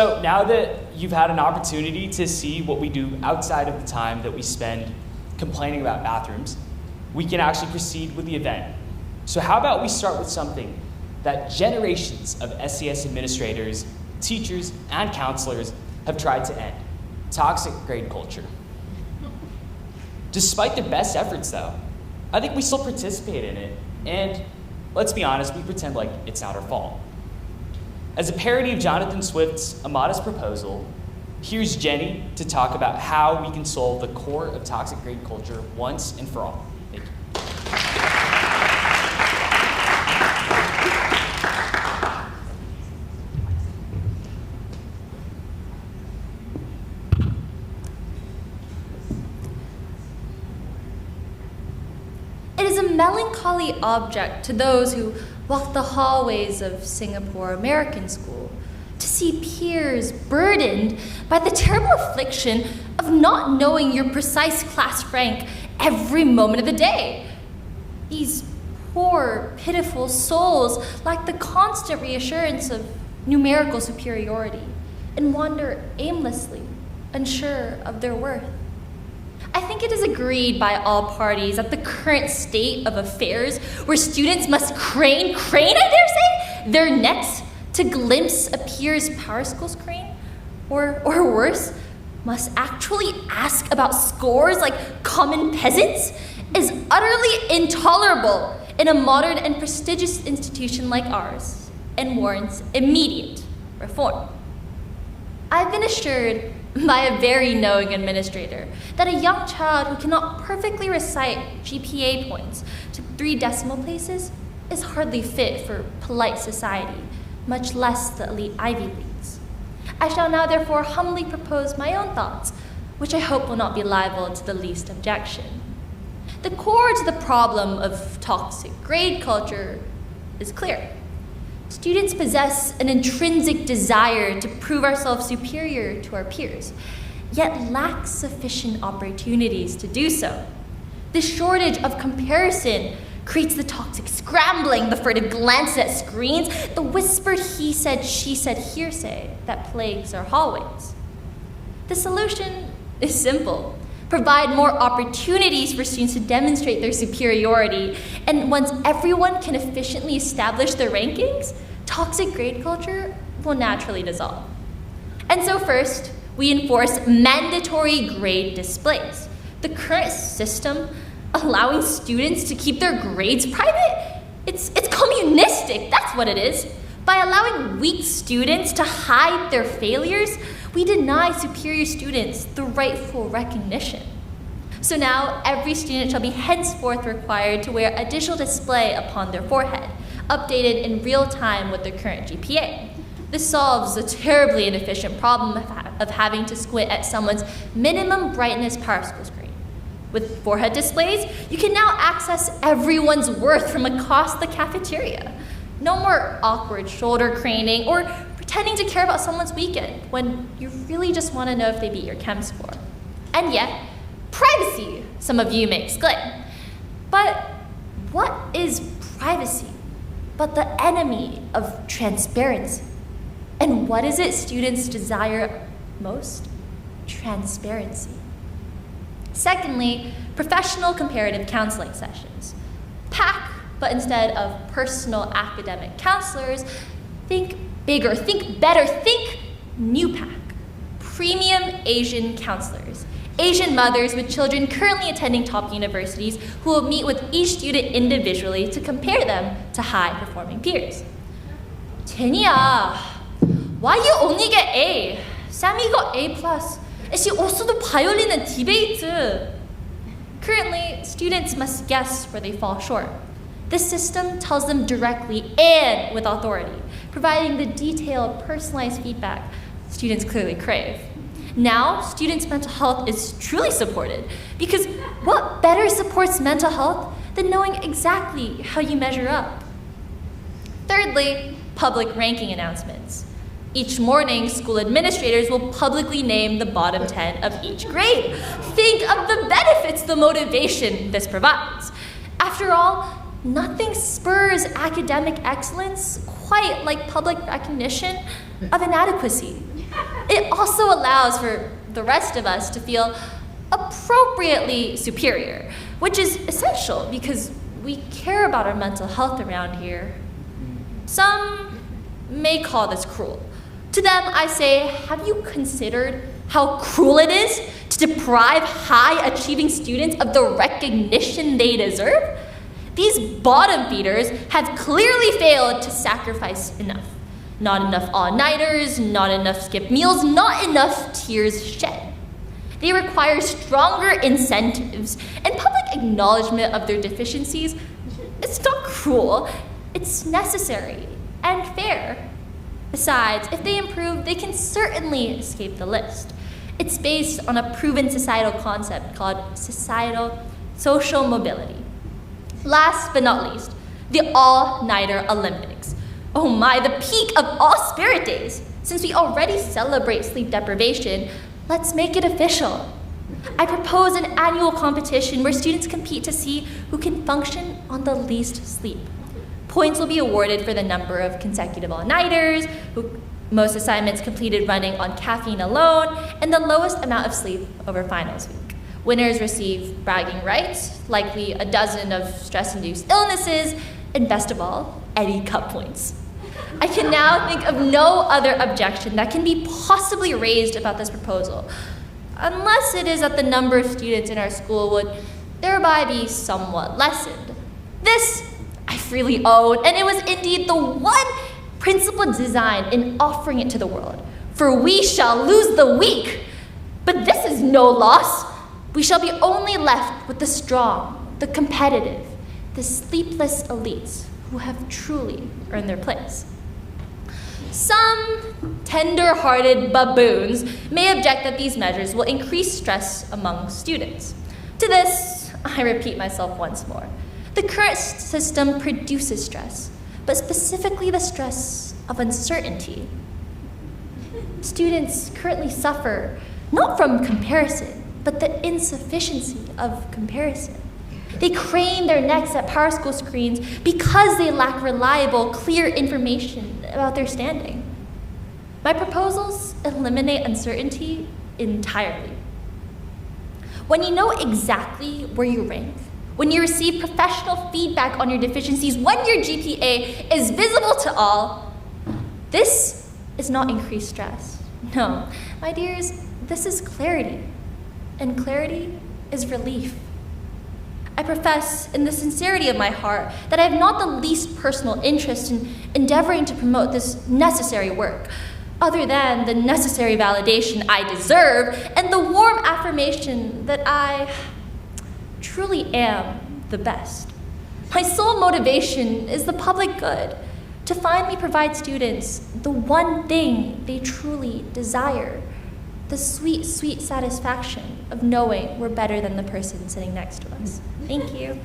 So now that you've had an opportunity to see what we do outside of the time that we spend complaining about bathrooms, we can actually proceed with the event. So how about we start with something that generations of SES administrators, teachers, and counselors have tried to end: toxic grade culture. Despite their best efforts, though, I think we still participate in it, and let's be honest, we pretend like it's not our fault. As a parody of Jonathan Swift's A Modest Proposal, here's Jenny to talk about how we can solve the core of toxic grade culture once and for all. Thank you. It is a melancholy object to those who walk the hallways of Singapore American School to see peers burdened by the terrible affliction of not knowing your precise class rank every moment of the day. These poor, pitiful souls lack the constant reassurance of numerical superiority and wander aimlessly, unsure of their worth. I think it is agreed by all parties that the current state of affairs, where students must crane, I dare say, their necks to glimpse a peer's power school screen, or worse, must actually ask about scores like common peasants, is utterly intolerable in a modern and prestigious institution like ours, and warrants immediate reform. I've been assured by a very knowing administrator that a young child who cannot perfectly recite GPA points to 3 decimal places is hardly fit for polite society, much less the elite Ivy Leagues. I shall now therefore humbly propose my own thoughts, which I hope will not be liable to the least objection. The core to the problem of toxic grade culture is clear. Students possess an intrinsic desire to prove ourselves superior to our peers, yet lack sufficient opportunities to do so. The shortage of comparison creates the toxic scrambling, the furtive glance at screens, the whispered he said, she said hearsay that plagues our hallways. The solution is simple. Provide more opportunities for students to demonstrate their superiority, and once everyone can efficiently establish their rankings, toxic grade culture will naturally dissolve. And so first, we enforce mandatory grade displays. The current system allowing students to keep their grades private, it's communistic, that's what it is. By allowing weak students to hide their failures, we deny superior students the rightful recognition. So now, every student shall be henceforth required to wear a digital display upon their forehead, updated in real time with their current GPA. This solves the terribly inefficient problem of having to squint at someone's minimum brightness power school screen. With forehead displays, you can now access everyone's worth from across the cafeteria. No more awkward shoulder craning or pretending to care about someone's weekend when you really just want to know if they beat your chem score. And yet, privacy, some of you may exclaim. But what is privacy but the enemy of transparency? And what is it students desire most? Transparency. Secondly, professional comparative counseling sessions. PAC, but instead of personal academic counselors, think bigger, think better, think new PAC. Premium Asian counselors. Asian mothers with children currently attending top universities who will meet with each student individually to compare them to high-performing peers. Jenny야, why you only get A? Sammy got A+, and she also do violin and debate. Currently, students must guess where they fall short. This system tells them directly and with authority, providing the detailed, personalized feedback students clearly crave. Now, students' mental health is truly supported, because what better supports mental health than knowing exactly how you measure up? Thirdly, public ranking announcements. Each morning, school administrators will publicly name the bottom 10 of each grade. Think of the benefits, the motivation this provides. After all, nothing spurs academic excellence quite like public recognition of inadequacy. also allows for the rest of us to feel appropriately superior, which is essential because we care about our mental health around here. Some may call this cruel. To them, I say, have you considered how cruel it is to deprive high-achieving students of the recognition they deserve? These bottom feeders have clearly failed to sacrifice enough. Not enough all-nighters, not enough skipped meals, not enough tears shed. They require stronger incentives and public acknowledgement of their deficiencies. It's not cruel, it's necessary and fair. Besides, if they improve, they can certainly escape the list. It's based on a proven societal concept called societal social mobility. Last but not least, the all-nighter Olympics. Oh my, the peak of all spirit days. Since we already celebrate sleep deprivation, let's make it official. I propose an annual competition where students compete to see who can function on the least sleep. Points will be awarded for the number of consecutive all-nighters, most assignments completed running on caffeine alone, and the lowest amount of sleep over finals week. Winners receive bragging rights, likely a dozen of stress-induced illnesses, and best of all, Eddie Cup points. I can now think of no other objection that can be possibly raised about this proposal, unless it is that the number of students in our school would thereby be somewhat lessened. This I freely own, and it was indeed the one principled design in offering it to the world. For we shall lose the weak, but this is no loss. We shall be only left with the strong, the competitive, the sleepless elites who have truly earned their place. Some tender-hearted baboons may object that these measures will increase stress among students. To this, I repeat myself once more. The current system produces stress, but specifically the stress of uncertainty. Students currently suffer not from comparison, but the insufficiency of comparison. They crane their necks at PowerSchool screens because they lack reliable, clear information about their standing. My proposals eliminate uncertainty entirely. When you know exactly where you rank, when you receive professional feedback on your deficiencies, when your GPA is visible to all, this is not increased stress. No, my dears, this is clarity, and clarity is relief. I profess in the sincerity of my heart that I have not the least personal interest in endeavoring to promote this necessary work, other than the necessary validation I deserve and the warm affirmation that I truly am the best. My sole motivation is the public good, to finally provide students the one thing they truly desire, the sweet, sweet satisfaction of knowing we're better than the person sitting next to us. Thank you.